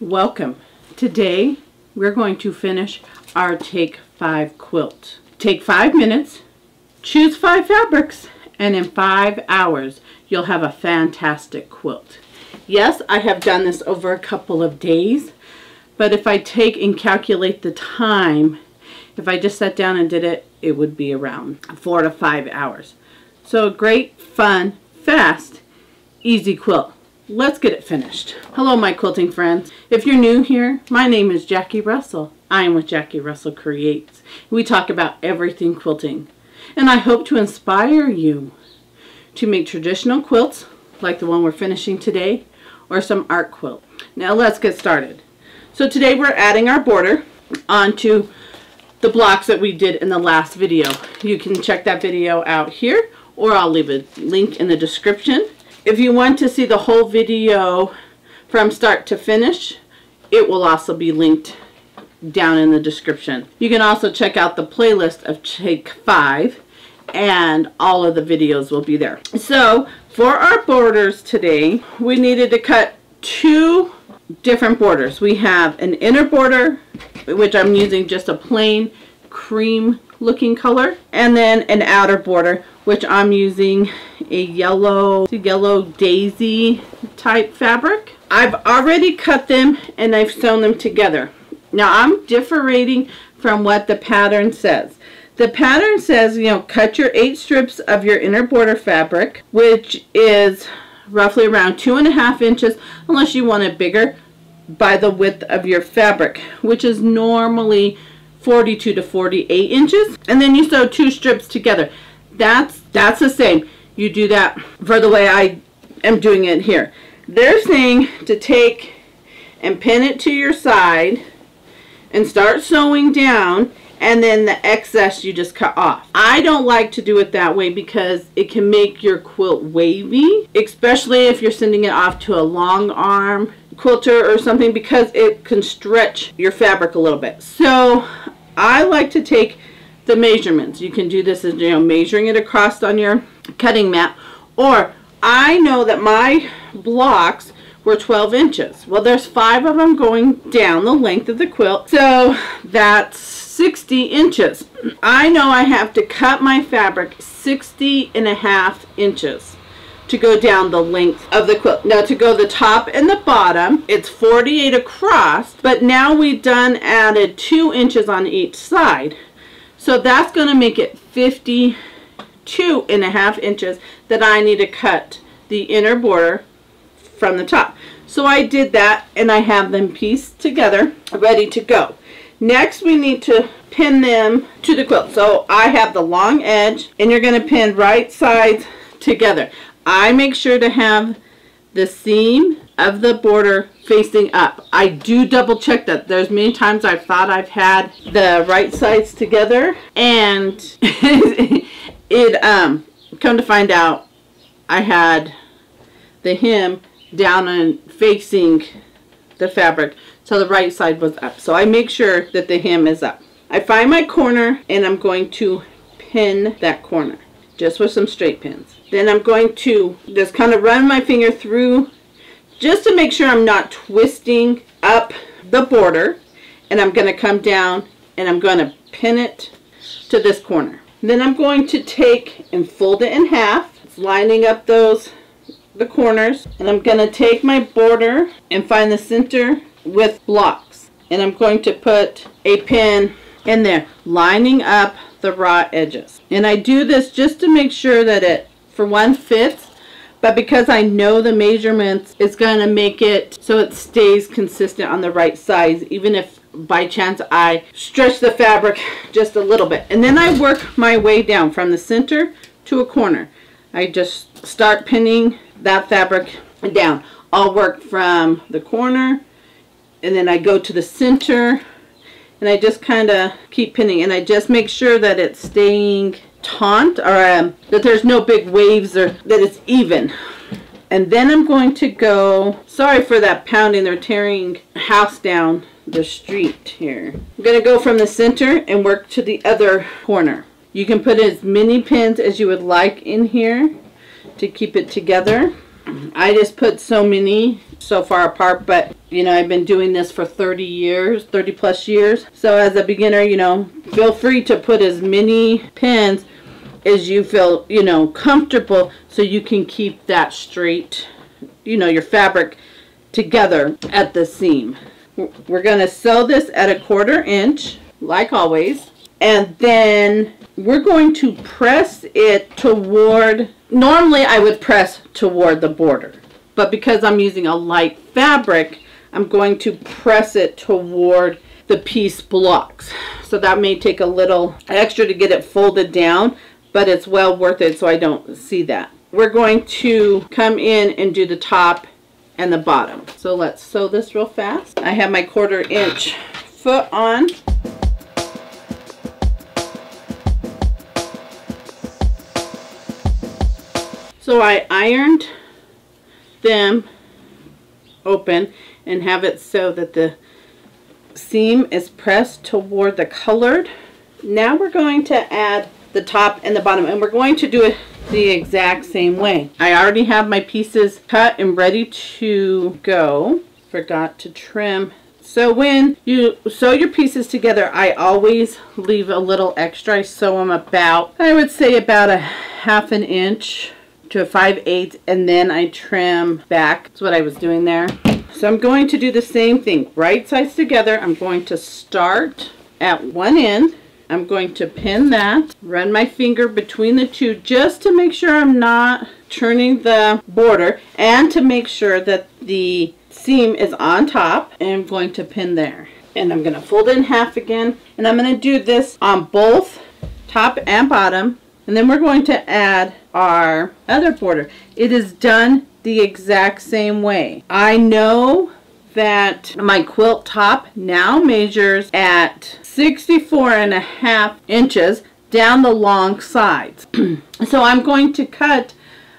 Welcome. Today we're going to finish our Take 5 quilt. Take 5 minutes, choose 5 fabrics, and in 5 hours you'll have a fantastic quilt. Yes, I have done this over a couple of days, but if I take and calculate the time, if I just sat down and did it, it would be around 4 to 5 hours. So a great, fun, fast, easy quilt. Let's get it finished. Hello my quilting friends. If you're new here, my name is Jackie Russell. I am with Jackie Russell Creates. We talk about everything quilting. And I hope to inspire you to make traditional quilts like the one we're finishing today or some art quilt. Now let's get started. So today we're adding our border onto the blocks that we did in the last video. You can check that video out here or I'll leave a link in the description. If you want to see the whole video from start to finish, it will also be linked down in the description. You can also check out the playlist of Take 5 and all of the videos will be there. So for our borders today, we needed to cut 2 different borders. We have an inner border, which I'm using just a plain cream looking color, and then an outer border, which I'm using a yellow daisy type fabric. I've already cut them and I've sewn them together. Now I'm differing from what the pattern says. The pattern says, you know, cut your 8 strips of your inner border fabric, which is roughly around 2.5 inches, unless you want it bigger, by the width of your fabric, which is normally 42 to 48 inches. And then you sew 2 strips together. That's the same. You do that for the way I am doing it here. They're saying to take and pin it to your side and start sewing down, and then the excess you just cut off. I don't like to do it that way because it can make your quilt wavy, especially if you're sending it off to a long arm quilter or something, because it can stretch your fabric a little bit. So I like to take the measurements. You can do this as, you know, measuring it across on your cutting mat, or I know that my blocks were 12 inches. Well, there's 5 of them going down the length of the quilt, so that's 60 inches. I know I have to cut my fabric 60.5 inches to go down the length of the quilt. Now to go the top and the bottom, it's 48 across, but now we've added 2 inches on each side. So that's going to make it 52.5 inches that I need to cut the inner border from the top. So I did that and I have them pieced together, ready to go. Next we need to pin them to the quilt. So I have the long edge and you're going to pin right sides together. I make sure to have the seam of the border facing up. I do double check that. There's many times I've thought I've had the right sides together and come to find out I had the hem down and facing the fabric, so the right side was up. So I make sure that the hem is up. I find my corner and I'm going to pin that corner just with some straight pins. Then I'm going to just kind of run my finger through just to make sure I'm not twisting up the border, and I'm going to come down and I'm going to pin it to this corner. Then I'm going to take and fold it in half, lining up the corners, and I'm going to take my border and find the center with blocks, and I'm going to put a pin in there, lining up the raw edges. And I do this just to make sure that it, for one, fits, but because I know the measurements, it's going to make it so it stays consistent on the right size, even if by chance I stretch the fabric just a little bit. And then I work my way down from the center to a corner. I just start pinning that fabric down. I'll work from the corner and then I go to the center and I just kind of keep pinning, and I just make sure that it's staying taut, or that there's no big waves, or that it's even. And then I'm going to go, sorry for that pounding, they're tearing a house down the street here. I'm going to go from the center and work to the other corner. You can put as many pins as you would like in here to keep it together. I just put so many so far apart, but you know, I've been doing this for 30 plus years. So as a beginner, you know, feel free to put as many pins as you feel, you know, comfortable, so you can keep that straight, you know, your fabric together at the seam. We're going to sew this at 1/4 inch, like always, and then we're going to press it toward, normally I would press toward the border, but because I'm using a light fabric, I'm going to press it toward the piece blocks. So that may take a little extra to get it folded down, but it's well worth it so I don't see that. We're going to come in and do the top and the bottom. So let's sew this real fast. I have my 1/4 inch foot on. So I ironed them open and have it so that the seam is pressed toward the colored. Now we're going to add the top and the bottom, and we're going to do it the exact same way. I already have my pieces cut and ready to go. Forgot to trim. So when you sew your pieces together, I always leave a little extra. I sew them about, I would say about a 1/2 inch to a 5/8, and then I trim back. That's what I was doing there. So I'm going to do the same thing. Right sides together. I'm going to start at one end. I'm going to pin that, run my finger between the two just to make sure I'm not turning the border, and to make sure that the seam is on top, and I'm going to pin there. And I'm going to fold it in half again, and I'm going to do this on both top and bottom, and then we're going to add our other border. It is done the exact same way. I know that my quilt top now measures at 64.5 inches down the long sides. So I'm going to cut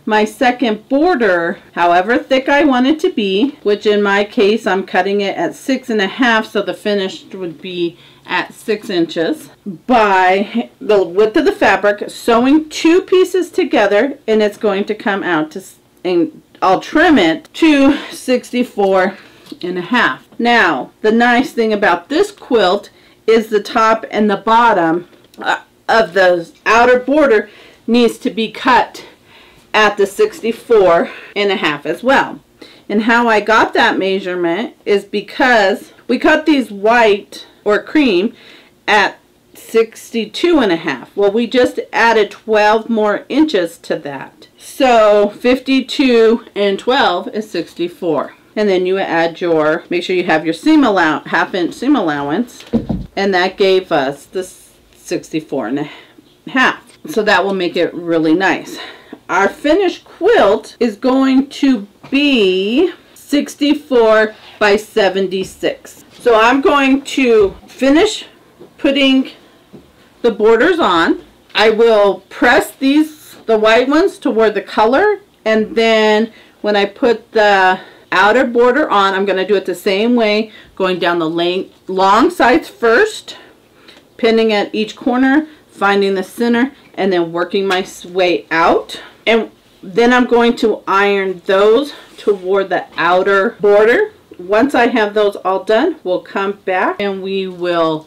my second border however thick I want it to be, which in my case I'm cutting it at 6.5, so the finished would be at 6 inches, by the width of the fabric, sewing 2 pieces together, and it's going to come out to, and I'll trim it to 64.5. Now, the nice thing about this quilt is the top and the bottom of the outer border needs to be cut at the 64.5 as well. And how I got that measurement is because we cut these white or cream at 62.5. Well, we just added 12 more inches to that. So 52 and 12 is 64. And then you add your, make sure you have your seam allowance, 1/2 inch seam allowance, and that gave us the 64.5. So that will make it really nice. Our finished quilt is going to be 64 by 76. So I'm going to finish putting the borders on. I will press these, the white ones, toward the color, and then when I put the outer border on, I'm going to do it the same way, going down the long sides first, pinning at each corner, finding the center, and then working my way out. And then I'm going to iron those toward the outer border. Once I have those all done, we'll come back and we will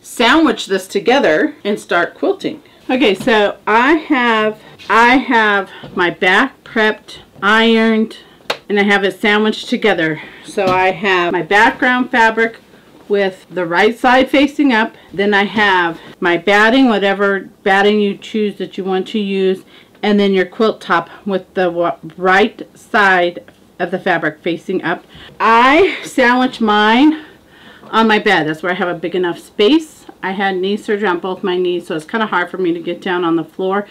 sandwich this together and start quilting. Okay, so I have my back prepped, ironed, and I have it sandwiched together. So I have my background fabric with the right side facing up. Then I have my batting, whatever batting you choose that you want to use, and then your quilt top with the right side of the fabric facing up. I sandwich mine on my bed. That's where I have a big enough space. I had knee surgery on both my knees, so it's kind of hard for me to get down on the floor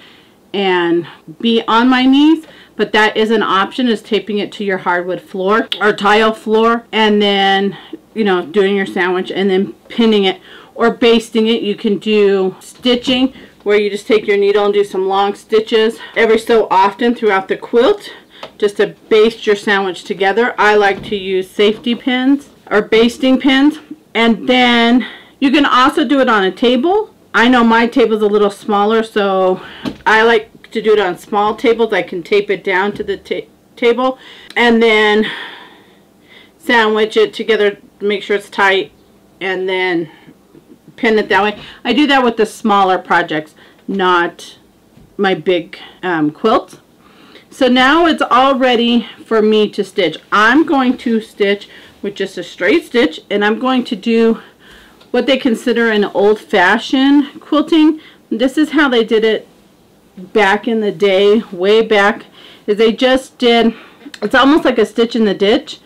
and be on my knees, but that is an option, is taping it to your hardwood floor or tile floor, and then, you know, doing your sandwich and then pinning it or basting it. You can do stitching, where you just take your needle and do some long stitches every so often throughout the quilt just to baste your sandwich together. I like to use safety pins or basting pins, and then you can also do it on a table. I know my table is a little smaller, so I like to do it on small tables. I can tape it down to the table, and then sandwich it together to make sure it's tight, and then pin it that way. I do that with the smaller projects, not my big quilt. So now it's all ready for me to stitch. I'm going to stitch with just a straight stitch, and I'm going to do what they consider an old-fashioned quilting. This is how they did it back in the day, way back, is they just did, it's almost like a stitch in the ditch.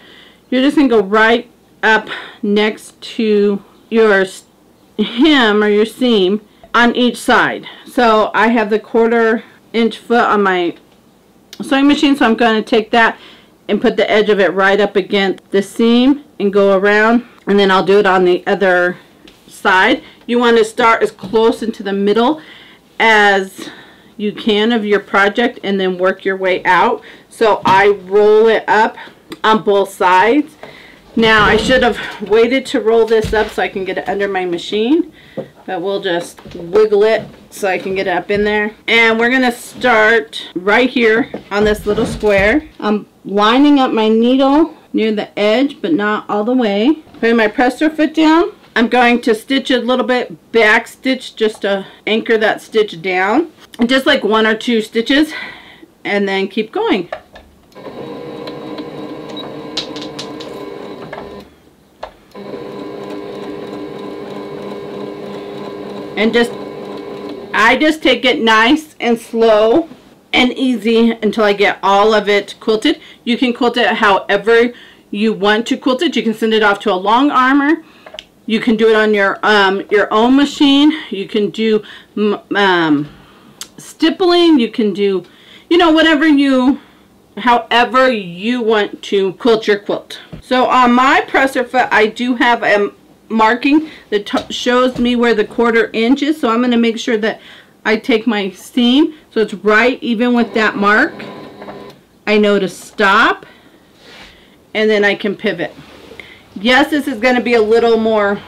You're just going to go right up next to your hem or your seam on each side. So I have the 1/4 inch foot on my sewing machine, so I'm going to take that and put the edge of it right up against the seam and go around, and then I'll do it on the other side. You want to start as close into the middle as you can of your project and then work your way out. So I roll it up on both sides. Now I should have waited to roll this up so I can get it under my machine, but we'll just wiggle it so I can get it up in there. And we're going to start right here on this little square. I'm lining up my needle near the edge, but not all the way. Putting my presser foot down. I'm going to stitch a little bit back stitch just to anchor that stitch down. And just like 1 or 2 stitches, and then keep going. And I just take it nice and slow and easy until I get all of it quilted. You can quilt it however you want to quilt it. You can send it off to a long armor. You can do it on your own machine. You can do stippling. You can do, you know, however you want to quilt your quilt. So on my presser foot, I do have a marking that shows me where the 1/4 inch is. So I'm going to make sure that I take my seam so it's right even with that mark. I know to stop, and then I can pivot. Yes, this is going to be a little more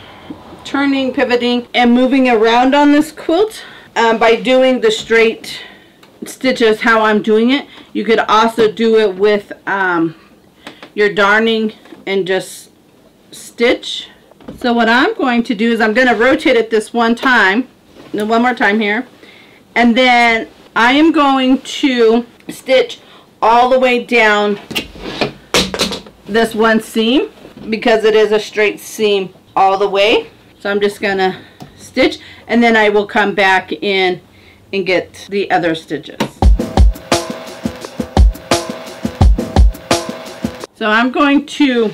turning, pivoting, and moving around on this quilt by doing the straight stitches how I'm doing it. You could also do it with your darning and just stitch. So what I'm going to do is I'm going to rotate it this one more time here, and then I am going to stitch all the way down this one seam because it is a straight seam all the way. So I'm just going to stitch, and then I will come back in and get the other stitches. So I'm going to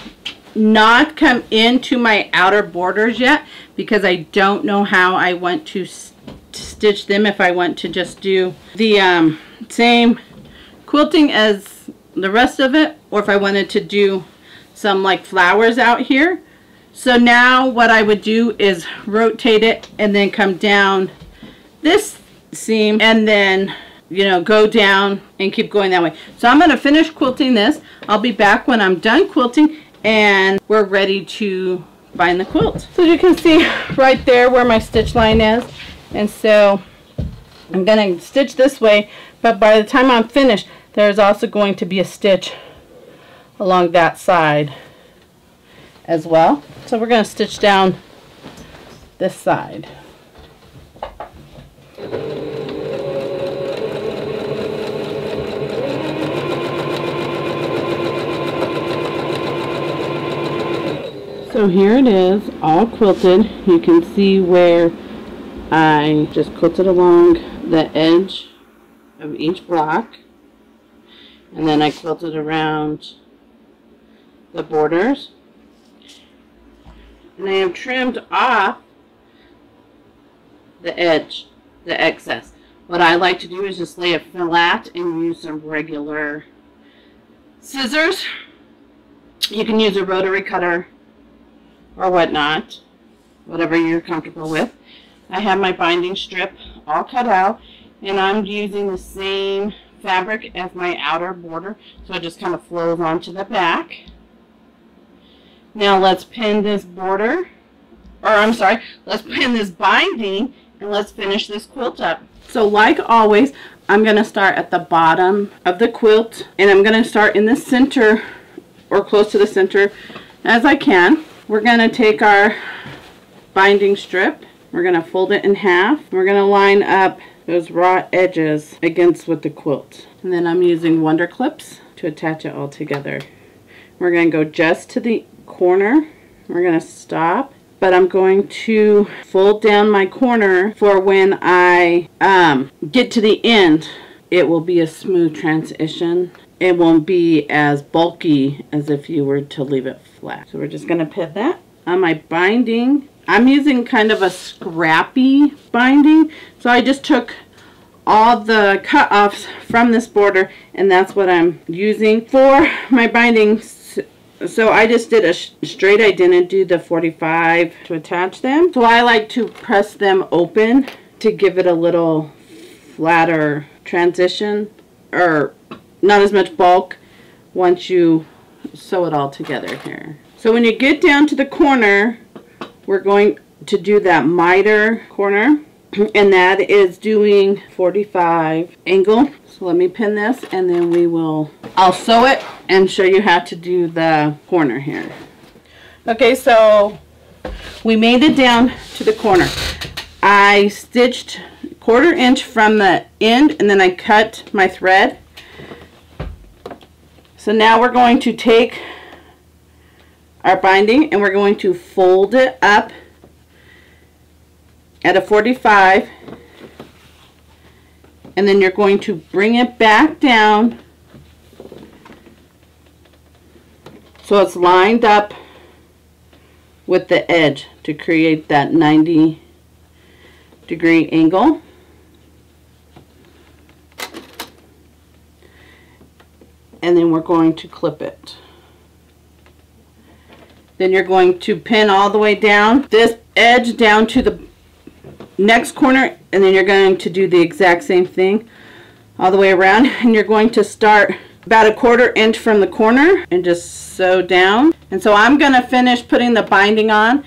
not come into my outer borders yet because I don't know how I want to stitch them, if I want to just do the same quilting as the rest of it, or if I wanted to do some like flowers out here. So now what I would do is rotate it and then come down this seam and then, you know, go down and keep going that way. So I'm going to finish quilting this. I'll be back when I'm done quilting and we're ready to bind the quilt. So you can see right there where my stitch line is, and so I'm going to stitch this way, but by the time I'm finished there's also going to be a stitch along that side as well. So we're going to stitch down this side. So here it is, all quilted. You can see where I just quilted along the edge of each block, and then I quilted around the borders, and I have trimmed off the edge, the excess. What I like to do is just lay it flat and use some regular scissors. You can use a rotary cutter or whatnot, whatever you're comfortable with. I have my binding strip all cut out, and I'm using the same fabric as my outer border, so it just kind of flows onto the back. Now let's pin this border, or I'm sorry, let's pin this binding, and let's finish this quilt up. So like always, I'm going to start at the bottom of the quilt, and I'm going to start in the center or close to the center as I can. We're going to take our binding strip, we're going to fold it in half, we're going to line up those raw edges against with the quilt, and then I'm using Wonder Clips to attach it all together. We're going to go just to the corner, we're going to stop, but I'm going to fold down my corner for when I get to the end. It will be a smooth transition. It won't be as bulky as if you were to leave it flat. So we're just going to pin that. On my binding, I'm using kind of a scrappy binding. So I just took all the cut-offs from this border, and that's what I'm using for my binding. So I just did a straight, I didn't do the 45 to attach them. So I like to press them open to give it a little flatter transition, or not as much bulk once you sew it all together here. So when you get down to the corner, we're going to do that miter corner, and that is doing 45 angle. So let me pin this, and then I'll sew it and show you how to do the corner here. Okay, so we made it down to the corner. I stitched 1/4 inch from the end, and then I cut my thread. So now we're going to take our binding and we're going to fold it up at a 45, and then you're going to bring it back down so it's lined up with the edge to create that 90-degree angle. And then we're going to clip it. Then you're going to pin all the way down this edge down to the next corner, and then you're going to do the exact same thing all the way around, and you're going to start about a 1/4 inch from the corner and just sew down. And so I'm going to finish putting the binding on,